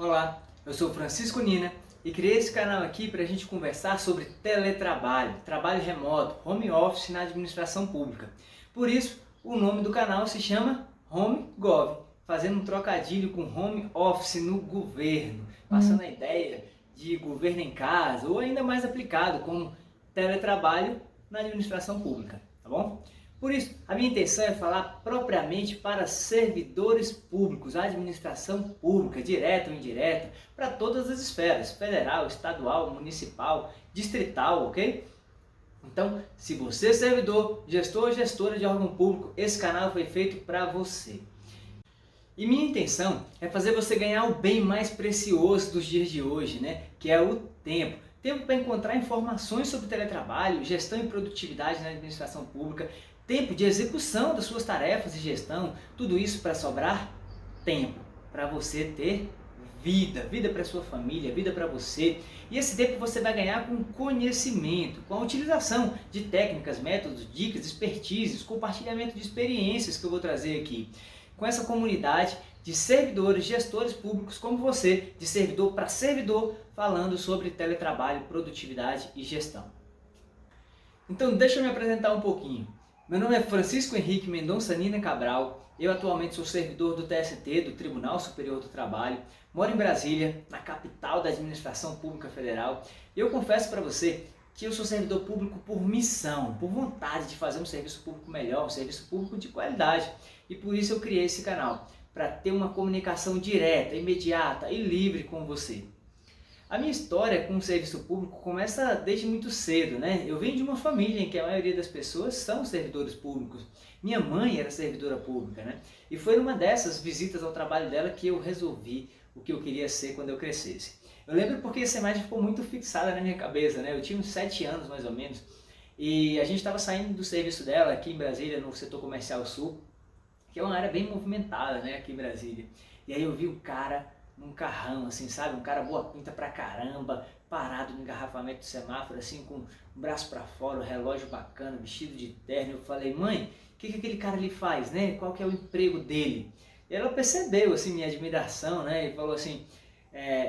Olá, eu sou Francisco Nina e criei esse canal aqui para a gente conversar sobre teletrabalho, trabalho remoto, home office na administração pública. Por isso, o nome do canal se chama HomeGov, fazendo um trocadilho com home office no governo, passando a ideia de governo em casa ou ainda mais aplicado como teletrabalho na administração pública, tá bom? Por isso, a minha intenção é falar propriamente para servidores públicos, administração pública, direta ou indireta, para todas as esferas, federal, estadual, municipal, distrital, ok? Então, se você é servidor, gestor ou gestora de órgão público, esse canal foi feito para você. E minha intenção é fazer você ganhar o bem mais precioso dos dias de hoje, né? Que é o tempo. Tempo para encontrar informações sobre teletrabalho, gestão e produtividade na administração pública, tempo de execução das suas tarefas e gestão, tudo isso para sobrar tempo, para você ter vida para sua família, vida para você. E esse tempo você vai ganhar com conhecimento, com a utilização de técnicas, métodos, dicas, expertises, compartilhamento de experiências que eu vou trazer aqui. Com essa comunidade de servidores, gestores públicos como você, de servidor para servidor, falando sobre teletrabalho, produtividade e gestão. Então deixa eu me apresentar um pouquinho. Meu nome é Francisco Henrique Mendonça Nina Cabral, eu atualmente sou servidor do TST, do Tribunal Superior do Trabalho, moro em Brasília, na capital da Administração Pública Federal, e eu confesso para você que eu sou servidor público por missão, por vontade de fazer um serviço público melhor, um serviço público de qualidade, e por isso eu criei esse canal, para ter uma comunicação direta, imediata e livre com você. A minha história com o serviço público começa desde muito cedo, né? Eu venho de uma família em que a maioria das pessoas são servidores públicos. Minha mãe era servidora pública, né? E foi numa dessas visitas ao trabalho dela que eu resolvi o que eu queria ser quando eu crescesse. Eu lembro porque essa imagem ficou muito fixada na minha cabeça, né? Eu tinha uns 7 anos mais ou menos e a gente estava saindo do serviço dela aqui em Brasília, no setor comercial sul, que é uma área bem movimentada, né, aqui em Brasília. E aí eu vi um cara num carrão, assim, sabe? Um cara boa pinta pra caramba, parado no engarrafamento do semáforo, assim, com o braço pra fora, o relógio bacana, vestido de terno. Eu falei, mãe, o que aquele cara ali faz, né? Qual que é o emprego dele? E ela percebeu, assim, minha admiração, né? E falou assim,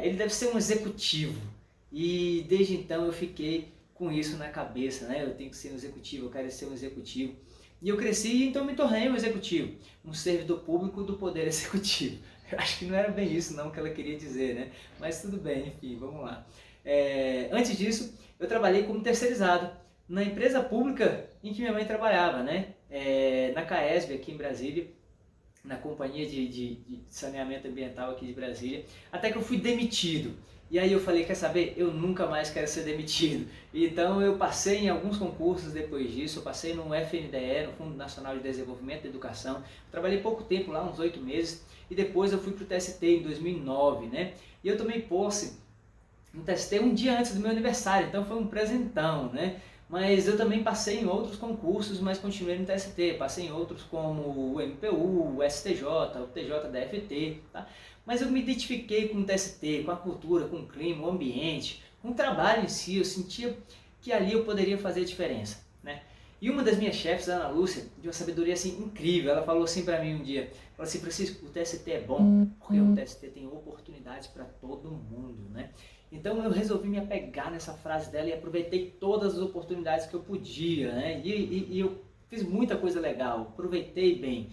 ele deve ser um executivo. E desde então eu fiquei com isso na cabeça, né? Eu tenho que ser um executivo, eu quero ser um executivo. E eu cresci e então me tornei um executivo, um servidor público do poder executivo. Eu acho que não era bem isso não que ela queria dizer, né? Mas tudo bem, enfim, vamos lá. Antes disso, eu trabalhei como terceirizado na empresa pública em que minha mãe trabalhava, né? Na CAESB, aqui em Brasília, na Companhia de Saneamento Ambiental aqui de Brasília, até que eu fui demitido. E aí eu falei, quer saber, eu nunca mais quero ser demitido. Então eu passei em alguns concursos depois disso, eu passei no FNDE, no Fundo Nacional de Desenvolvimento da Educação, trabalhei pouco tempo lá, uns 8 meses, e depois eu fui para o TST em 2009, né? E eu tomei posse no TST um dia antes do meu aniversário, então foi um presentão, né? Mas eu também passei em outros concursos, mas continuei no TST, passei em outros como o MPU, o STJ, o TJDFT, tá? Mas eu me identifiquei com o TST, com a cultura, com o clima, o ambiente, com o trabalho em si, eu sentia que ali eu poderia fazer a diferença, né? E uma das minhas chefes, a Ana Lúcia, de uma sabedoria assim incrível, ela falou assim para mim um dia, falou assim, Francisco, o TST é bom, porque o TST tem oportunidades para todo mundo, né? Então eu resolvi me apegar nessa frase dela e aproveitei todas as oportunidades que eu podia, né? E eu fiz muita coisa legal, aproveitei bem.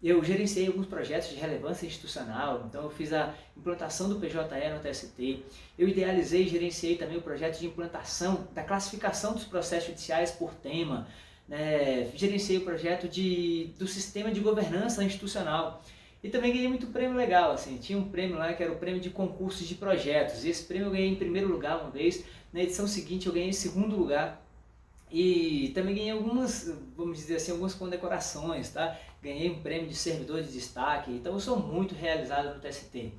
Eu gerenciei alguns projetos de relevância institucional, então eu fiz a implantação do PJE no TST, eu idealizei e gerenciei também o projeto de implantação da classificação dos processos judiciais por tema, né? Gerenciei o projeto do sistema de governança institucional. E também ganhei muito prêmio legal, assim, tinha um prêmio lá que era o prêmio de concursos de projetos, e esse prêmio eu ganhei em primeiro lugar uma vez, na edição seguinte eu ganhei em segundo lugar, e também ganhei algumas, vamos dizer assim, algumas condecorações, tá? Ganhei um prêmio de servidor de destaque, então eu sou muito realizado no TST.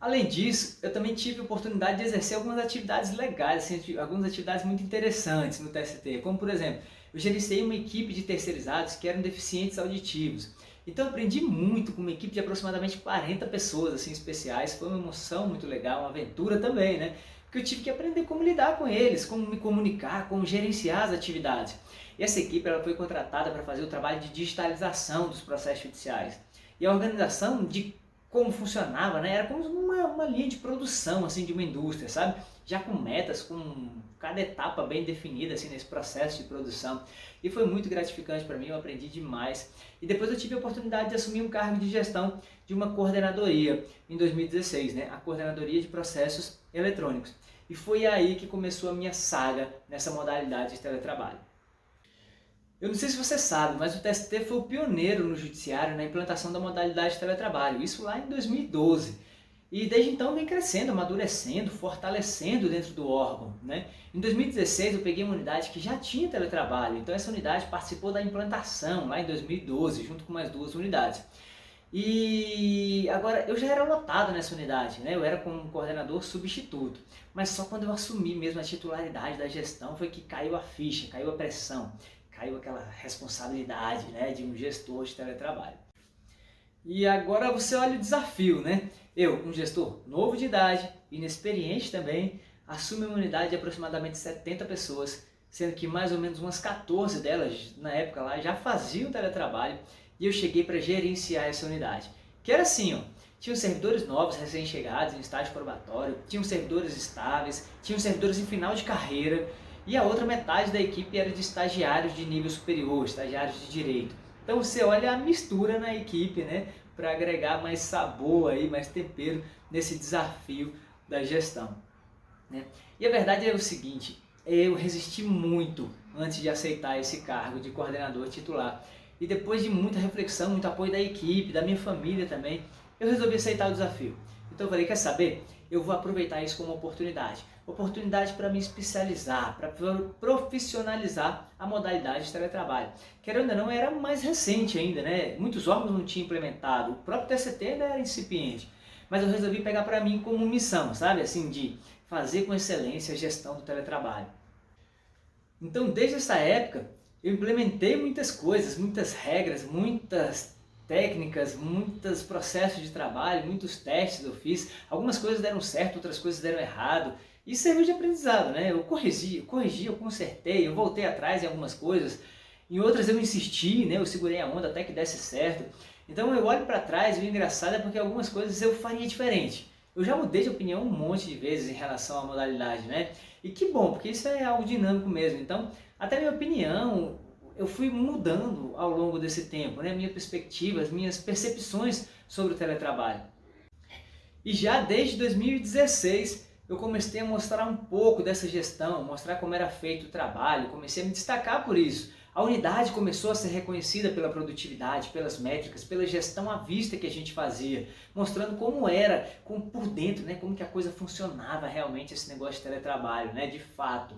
Além disso, eu também tive a oportunidade de exercer algumas atividades legais, assim, algumas atividades muito interessantes no TST, como por exemplo, eu gerenciei uma equipe de terceirizados que eram deficientes auditivos. Então eu aprendi muito com uma equipe de aproximadamente 40 pessoas assim, especiais, foi uma emoção muito legal, uma aventura também, né? Porque eu tive que aprender como lidar com eles, como me comunicar, como gerenciar as atividades. E essa equipe ela foi contratada para fazer o trabalho de digitalização dos processos judiciais. E a organização de como funcionava, né? Era como uma linha de produção assim de uma indústria, sabe? Já com metas, com cada etapa bem definida assim nesse processo de produção. E foi muito gratificante para mim, eu aprendi demais. E depois eu tive a oportunidade de assumir um cargo de gestão de uma coordenadoria em 2016, né? A coordenadoria de processos eletrônicos. E foi aí que começou a minha saga nessa modalidade de teletrabalho. Eu não sei se você sabe, mas o TST foi o pioneiro no judiciário na implantação da modalidade de teletrabalho, isso lá em 2012. E desde então vem crescendo, amadurecendo, fortalecendo dentro do órgão, né? Em 2016 eu peguei uma unidade que já tinha teletrabalho, então essa unidade participou da implantação lá em 2012, junto com mais 2 unidades. E agora eu já era lotado nessa unidade, né? Eu era como coordenador substituto, mas só quando eu assumi mesmo a titularidade da gestão foi que caiu a ficha, caiu a pressão, caiu aquela responsabilidade, né, de um gestor de teletrabalho. E agora você olha o desafio, né? Eu, um gestor novo de idade, inexperiente também, assumo uma unidade de aproximadamente 70 pessoas, sendo que mais ou menos umas 14 delas, na época lá, já faziam teletrabalho, e eu cheguei para gerenciar essa unidade. Que era assim, ó, tinham servidores novos, recém-chegados, em estágio probatório, tinham servidores estáveis, tinham servidores em final de carreira, e a outra metade da equipe era de estagiários de nível superior, estagiários de direito. Então você olha a mistura na equipe, né, para agregar mais sabor aí, mais tempero nesse desafio da gestão, né? E a verdade é o seguinte, eu resisti muito antes de aceitar esse cargo de coordenador titular. E depois de muita reflexão, muito apoio da equipe, da minha família também, eu resolvi aceitar o desafio. Então eu falei, quer saber? Eu vou aproveitar isso como oportunidade. Oportunidade para me especializar, para profissionalizar a modalidade de teletrabalho. Querendo ou não, era mais recente ainda, né? Muitos órgãos não tinham implementado, o próprio TST ainda era incipiente. Mas eu resolvi pegar para mim como missão, sabe? Assim, de fazer com excelência a gestão do teletrabalho. Então, desde essa época, eu implementei muitas coisas, muitas regras, muitas técnicas, muitos processos de trabalho, muitos testes eu fiz. Algumas coisas deram certo, outras coisas deram errado. E serviu de aprendizado, né? Eu corrigi, eu consertei, eu voltei atrás em algumas coisas. Em outras eu insisti, né? Eu segurei a onda até que desse certo. Então eu olho para trás e o engraçado é porque algumas coisas eu faria diferente. Eu já mudei de opinião um monte de vezes em relação à modalidade, né? E que bom, porque isso é algo dinâmico mesmo. Então, até minha opinião, eu fui mudando ao longo desse tempo, né? Minha perspectiva, as minhas percepções sobre o teletrabalho. E já desde 2016 eu comecei a mostrar um pouco dessa gestão, mostrar como era feito o trabalho, comecei a me destacar por isso. A unidade começou a ser reconhecida pela produtividade, pelas métricas, pela gestão à vista que a gente fazia, mostrando como era, como por dentro, né, como que a coisa funcionava realmente esse negócio de teletrabalho, né, de fato.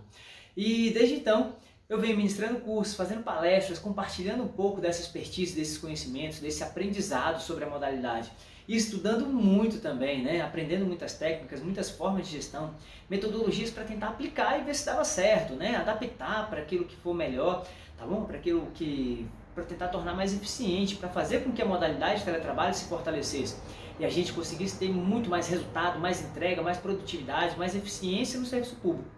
E desde então eu venho ministrando cursos, fazendo palestras, compartilhando um pouco dessa expertise, desses conhecimentos, desse aprendizado sobre a modalidade. E estudando muito também, né? Aprendendo muitas técnicas, muitas formas de gestão, metodologias para tentar aplicar e ver se dava certo, né? Adaptar para aquilo que for melhor, tá bom? Para tentar tornar mais eficiente, para fazer com que a modalidade de teletrabalho se fortalecesse e a gente conseguisse ter muito mais resultado, mais entrega, mais produtividade, mais eficiência no serviço público.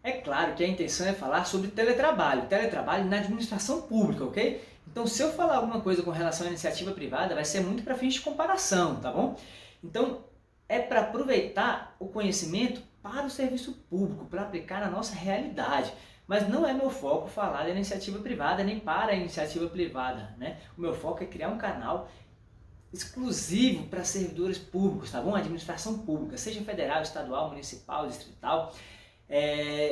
É claro que a intenção é falar sobre teletrabalho na administração pública, ok? Então, se eu falar alguma coisa com relação à iniciativa privada, vai ser muito para fins de comparação, tá bom? Então, é para aproveitar o conhecimento para o serviço público, para aplicar na nossa realidade. Mas não é meu foco falar da iniciativa privada, nem para a iniciativa privada, né? O meu foco é criar um canal exclusivo para servidores públicos, tá bom? Administração pública, seja federal, estadual, municipal, distrital.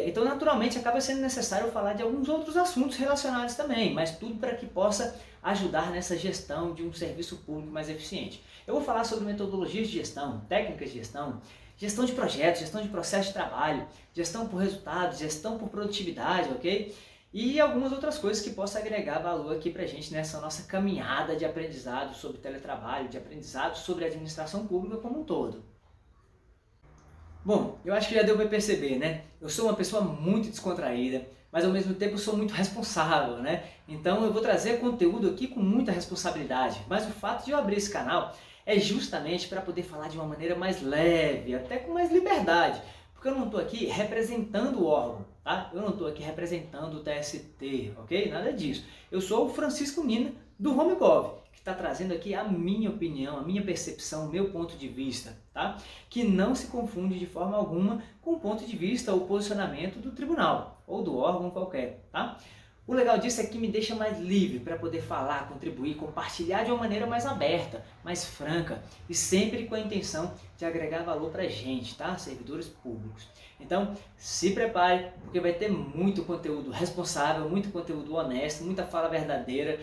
Então, naturalmente, acaba sendo necessário falar de alguns outros assuntos relacionados também, mas tudo para que possa ajudar nessa gestão de um serviço público mais eficiente. Eu vou falar sobre metodologias de gestão, técnicas de gestão, gestão de projetos, gestão de processo de trabalho, gestão por resultados, gestão por produtividade, ok? E algumas outras coisas que possam agregar valor aqui para a gente nessa nossa caminhada de aprendizado sobre teletrabalho, de aprendizado sobre administração pública como um todo. Bom, eu acho que já deu para perceber, né? Eu sou uma pessoa muito descontraída, mas ao mesmo tempo sou muito responsável, né? Então eu vou trazer conteúdo aqui com muita responsabilidade, mas o fato de eu abrir esse canal é justamente para poder falar de uma maneira mais leve, até com mais liberdade, porque eu não estou aqui representando o órgão, tá? Eu não estou aqui representando o TST, ok? Nada disso. Eu sou o Francisco Nina, do HomeGov, que que está trazendo aqui a minha opinião, a minha percepção, o meu ponto de vista, tá? Que não se confunde de forma alguma com o ponto de vista ou posicionamento do tribunal ou do órgão qualquer, tá? O legal disso é que me deixa mais livre para poder falar, contribuir, compartilhar de uma maneira mais aberta, mais franca e sempre com a intenção de agregar valor para a gente, tá? Servidores públicos. Então, se prepare, porque vai ter muito conteúdo responsável, muito conteúdo honesto, muita fala verdadeira.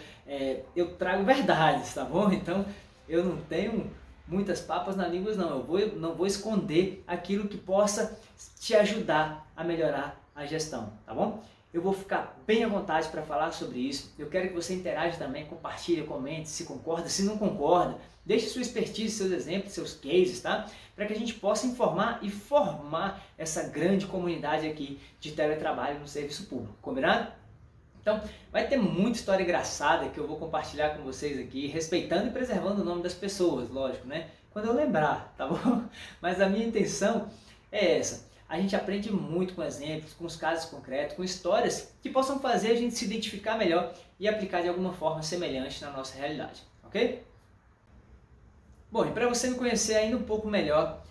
Eu trago verdades, tá bom? Então, eu não tenho muitas papas na língua, não. Eu não vou esconder aquilo que possa te ajudar a melhorar a gestão, tá bom? Eu vou ficar bem à vontade para falar sobre isso. Eu quero que você interaja também, compartilhe, comente, se concorda, se não concorda. Deixe sua expertise, seus exemplos, seus cases, tá? Para que a gente possa informar e formar essa grande comunidade aqui de teletrabalho no serviço público. Combinado? Então, vai ter muita história engraçada que eu vou compartilhar com vocês aqui, respeitando e preservando o nome das pessoas, lógico, né? Quando eu lembrar, tá bom? Mas a minha intenção é essa. A gente aprende muito com exemplos, com os casos concretos, com histórias que possam fazer a gente se identificar melhor e aplicar de alguma forma semelhante na nossa realidade, ok? Bom, e para você me conhecer ainda um pouco melhor,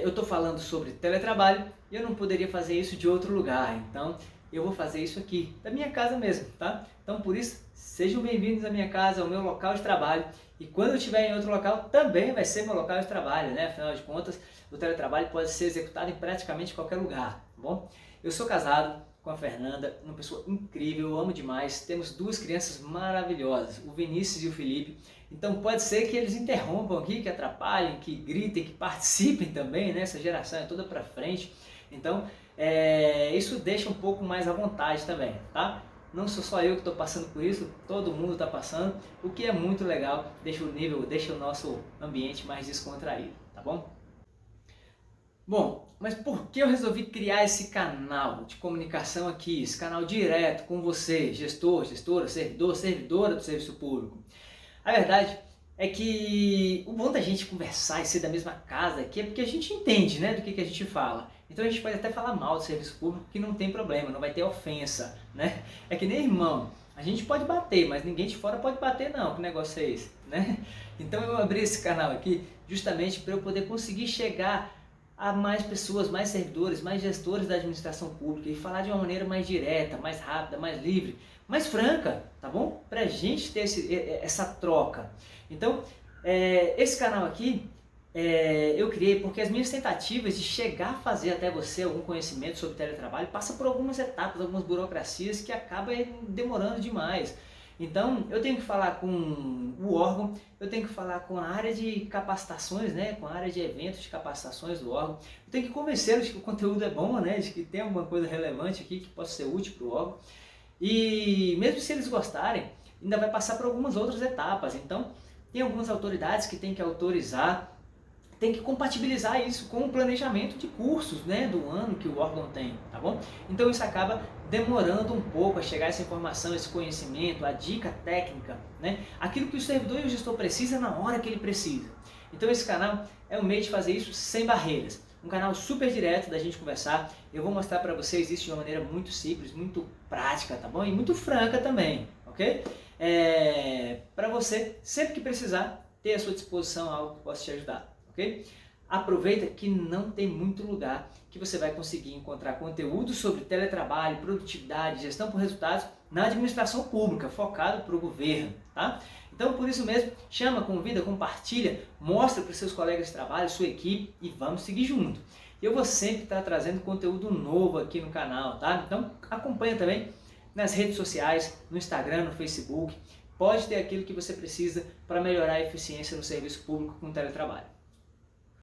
eu estou falando sobre teletrabalho e eu não poderia fazer isso de outro lugar, então eu vou fazer isso aqui, da minha casa mesmo, tá? Então por isso, sejam bem-vindos à minha casa, ao meu local de trabalho, e quando eu estiver em outro local, também vai ser meu local de trabalho, né? Afinal de contas, o teletrabalho pode ser executado em praticamente qualquer lugar, tá bom? Eu sou casado com a Fernanda, uma pessoa incrível, eu amo demais, temos duas crianças maravilhosas, o Vinícius e o Felipe, então pode ser que eles interrompam aqui, que atrapalhem, que gritem, que participem também, né? Essa geração é toda pra frente, então isso deixa um pouco mais à vontade também, tá? Não sou só eu que estou passando por isso, todo mundo está passando, o que é muito legal, deixa o nosso ambiente mais descontraído, tá bom? Bom, mas por que eu resolvi criar esse canal de comunicação aqui, esse canal direto com você, gestor, gestora, servidor, servidora do serviço público? A verdade é que o bom da gente conversar e ser da mesma casa aqui é porque a gente entende, né, do que a gente fala. Então a gente pode até falar mal do serviço público, que não tem problema, não vai ter ofensa, né? É que nem irmão, a gente pode bater, mas ninguém de fora pode bater não, que negócio é esse, né? Então eu abri esse canal aqui justamente para eu poder conseguir chegar a mais pessoas, mais servidores, mais gestores da administração pública e falar de uma maneira mais direta, mais rápida, mais livre, mais franca, tá bom? Para a gente ter essa troca. Então, esse canal aqui eu criei porque as minhas tentativas de chegar a fazer até você algum conhecimento sobre teletrabalho passa por algumas etapas, algumas burocracias que acabam demorando demais. Então, eu tenho que falar com o órgão, eu tenho que falar com a área de capacitações, né, com a área de eventos de capacitações do órgão, eu tenho que convencê-los de que o conteúdo é bom, né, de que tem alguma coisa relevante aqui que possa ser útil para o órgão. E mesmo se eles gostarem, ainda vai passar por algumas outras etapas. Então, tem algumas autoridades que têm que autorizar, tem que compatibilizar isso com o planejamento de cursos, né, do ano que o órgão tem, tá bom? Então isso acaba demorando um pouco a chegar essa informação, esse conhecimento, a dica técnica, né? Aquilo que o servidor e o gestor precisa na hora que ele precisa. Então esse canal é um meio de fazer isso sem barreiras. Um canal super direto da gente conversar. Eu vou mostrar para vocês isso de uma maneira muito simples, muito prática, tá bom? E muito franca também, ok? Para você, sempre que precisar, ter à sua disposição algo que possa te ajudar. Okay? Aproveita que não tem muito lugar que você vai conseguir encontrar conteúdo sobre teletrabalho, produtividade, gestão por resultados na administração pública, focado para o governo, tá? Então, por isso mesmo, chama, convida, compartilha, mostra para os seus colegas de trabalho, sua equipe e vamos seguir junto. Eu vou sempre estar trazendo conteúdo novo aqui no canal, tá? Então, acompanha também nas redes sociais, no Instagram, no Facebook. Pode ter aquilo que você precisa para melhorar a eficiência no serviço público com teletrabalho.